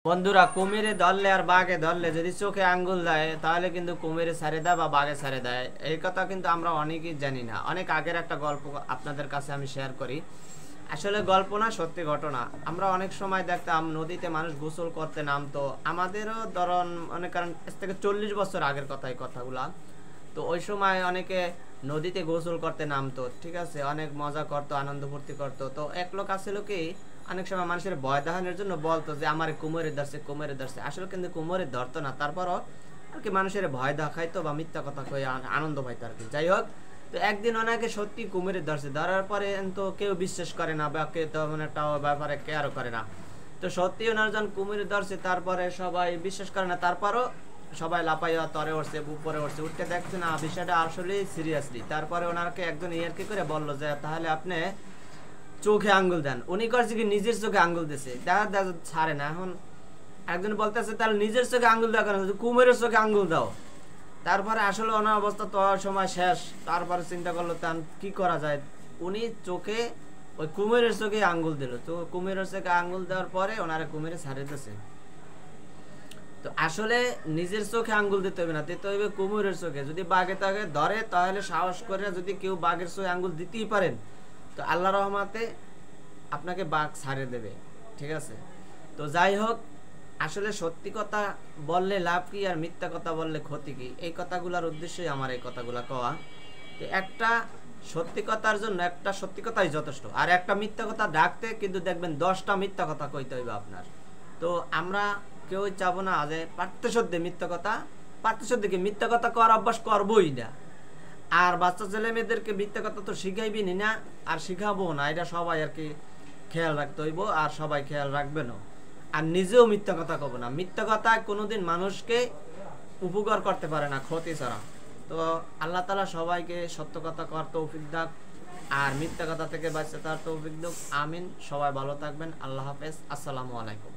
বন্ধুরা, কুমিরে ধরলে আর বাঘে ধরলে যদি চোখে আঙ্গুল দেয় তাহলে কিন্তু কুমিরে ছেড়ে দেয় বা বাঘে ছেড়ে দেয়, এই কথা কিন্তু আমরা অনেকেই জানি না। অনেক আগের একটা গল্প আপনাদের কাছে আমি শেয়ার করি। আসলে গল্প না, সত্যি ঘটনা। আমরা অনেক সময় দেখতাম নদীতে মানুষ গোসল করতে নামতো, আমাদেরও ধরুন অনেক, কারণ আজ থেকে 40 বছর আগের কথা এই কথাগুলা। তো ওই সময় অনেকে নদীতে গোসল করতে নামতো, ঠিক আছে, অনেক মজা করতো, আনন্দ ফুর্তি করতো। তো এক লোক আছিল কি, অনেক সময় মানুষের ভয় দেখানোর জন্য বলতো যে আমার কুমিরে ধরছে, কুমিরে ধরছে। আসলে কিন্তু কুমিরে ধরতো না, তারপরও আর কি মানুষের ভয় দেখাইতো বা মিথ্যা কথা কয়ে আনন্দ পাইতো আর কি। যাই হোক, তো একদিন ওনাকে সত্যি কুমিরে ধরছে, ধরার পরে তো কেউ বিশ্বাস করে না বা কেউ তো মানে একটা ব্যাপারে কেয়ারও করে না। তো সত্যি ওনার যখন কুমিরে ধরছে তারপরে সবাই বিশ্বাস করে না, তারপরও সবাই লাপাইয়া তরে উঠছে, উপরে উঠছে, উঠতে দেখছে না বিষয়টা আসলে সিরিয়াসলি। তারপরে ওনাকে একজন ইয়ারকি করে বললো যে তাহলে আপনি চোখে আঙ্গুল দেন। উনি করছে কি নিজের চোখে আঙ্গুল দিছে, দেখা দেখা ছাড়ে না। এখন একজন বলতেছে তাহলে নিজের চোখে আঙ্গুল দেওয়া কেন, কুমিরের চোখে আঙ্গুল দাও। তারপরে আসলে ওনার অবস্থা তো সময় শেষ। তারপরে চিন্তা করলো তার কি করা যায়। উনি চোখে ওই কুমিরের চোখে আঙ্গুল দিল। তো কুমিরের চোখে আঙ্গুল দেওয়ার পরে ওনারা কুমিরে ছাড়িয়ে দিতেছে। তো আসলে নিজের চোখে আঙ্গুল দিতে হবে না, দিতে হবে কুমিরের চোখে। যদি বাঘে তাকে ধরে তাহলে সাহস করে যদি কেউ বাঘের চোখে আঙ্গুল দিতেই পারেন, তো আল্লাহ রহমাতে আপনাকে বাঘ ছাড়িয়ে দেবে, ঠিক আছে। তো যাই হোক, আসলে সত্যি কথা বললে লাভ কি আর মিথ্যা কথা বললে ক্ষতি কি, এই কথাগুলোর উদ্দেশ্যই আমার এই কথাগুলো কওয়া। তো একটা সত্যি কথার জন্য একটা সত্যি কথাই যথেষ্ট, আর একটা মিথ্যা কথা ডাকতে কিন্তু দেখবেন 10টা মিথ্যা কথা কইতে হইবে আপনার। তো আমরা কেউ চাবো না যে পাঠ্যসদ্যে মিথ্যা কথা, পাঠ্যসদ্যকে মিথ্যা কথা করার অভ্যাস করবোই না। আর বাচ্চা ছেলে মেয়েদেরকে মিথ্যা কথা তো শিখাইবি না, আর শিখাবো না, এটা সবাই আর কি খেয়াল রাখতে হইব, আর সবাই খেয়াল রাখবেনও। আর নিজেও মিথ্যা কথা কব না। মিথ্যা কথা কোনোদিন মানুষকে উপকার করতে পারে না, ক্ষতি ছাড়া। তো আল্লাহ তাআলা সবাইকে সত্য কথা কর তৌফিক দাক, আর মিথ্যা কথা থেকে বাঁচতে তার তৌফিক দাক। আমিন। সবাই ভালো থাকবেন। আল্লাহ হাফেজ। আসসালামু আলাইকুম।